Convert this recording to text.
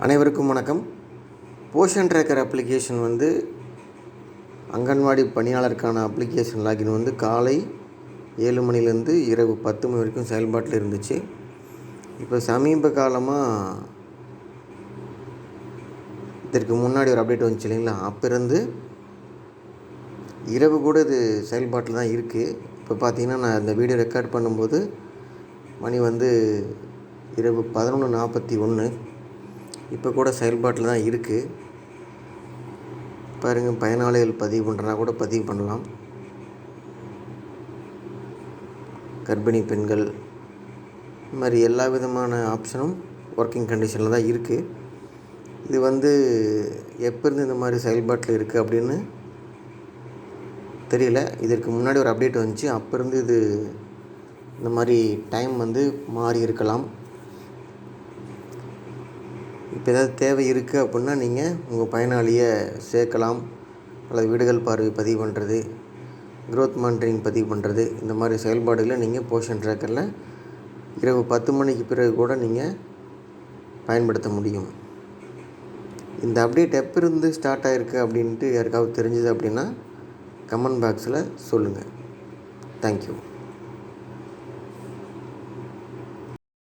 அனைவருக்கும் வணக்கம். Poshan tracker application anganwadi பணியாளருக்கான அப்ளிகேஷன் லாகின் காலை 7 மணிலேருந்து இரவு 10 மணி வரைக்கும் செயல்பாட்டில் இருந்துச்சு. இப்போ சமீப காலமாக இதற்கு முன்னாடி ஒரு அப்டேட் வந்துச்சு இல்லைங்களா, அப்போருந்து இரவு கூட இது செயல்பாட்டில் தான் இருக்குது. இப்போ பார்த்திங்கன்னா நான் இந்த வீடியோ ரெக்கார்ட் பண்ணும்போது மணி இரவு 11:41. இப்போ கூட செயல்பாட்டில் தான் இருக்குது. பாருங்கள், பயனாளிகள் பதிவு பண்ணுறனா கூட பதிவு பண்ணலாம். கர்ப்பிணி பெண்கள், இந்த மாதிரி எல்லா விதமான ஆப்ஷனும் ஒர்க்கிங் கண்டிஷனில் தான் இருக்குது. இது எப்போருந்து இந்த மாதிரி செயல்பாட்டில் இருக்குது அப்படின்னு தெரியல. இதற்கு முன்னாடி ஒரு அப்டேட் வந்துச்சு, அப்போருந்து இது இந்த மாதிரி டைம் மாறி இருக்கலாம். இப்போ ஏதாவது தேவை இருக்குது அப்படின்னா நீங்கள் உங்கள் பயனாளியை சேர்க்கலாம், அல்லது வீடுகள் பார்வை பதிவு பண்ணுறது, க்ரோத் மானிட்டரிங் பதிவு பண்ணுறது, இந்த மாதிரி செயல்பாடுகளை நீங்கள் போஷன் ட்ராக்கரில் இரவு 10 மணிக்கு பிறகு கூட நீங்கள் பயன்படுத்த முடியும். இந்த அப்டேட் எப்போ இருந்து ஸ்டார்ட் ஆகிருக்கு அப்படின்ட்டு யாருக்காவது தெரிஞ்சுது அப்படின்னா கமெண்ட் பாக்ஸில் சொல்லுங்கள். தேங்க்யூ.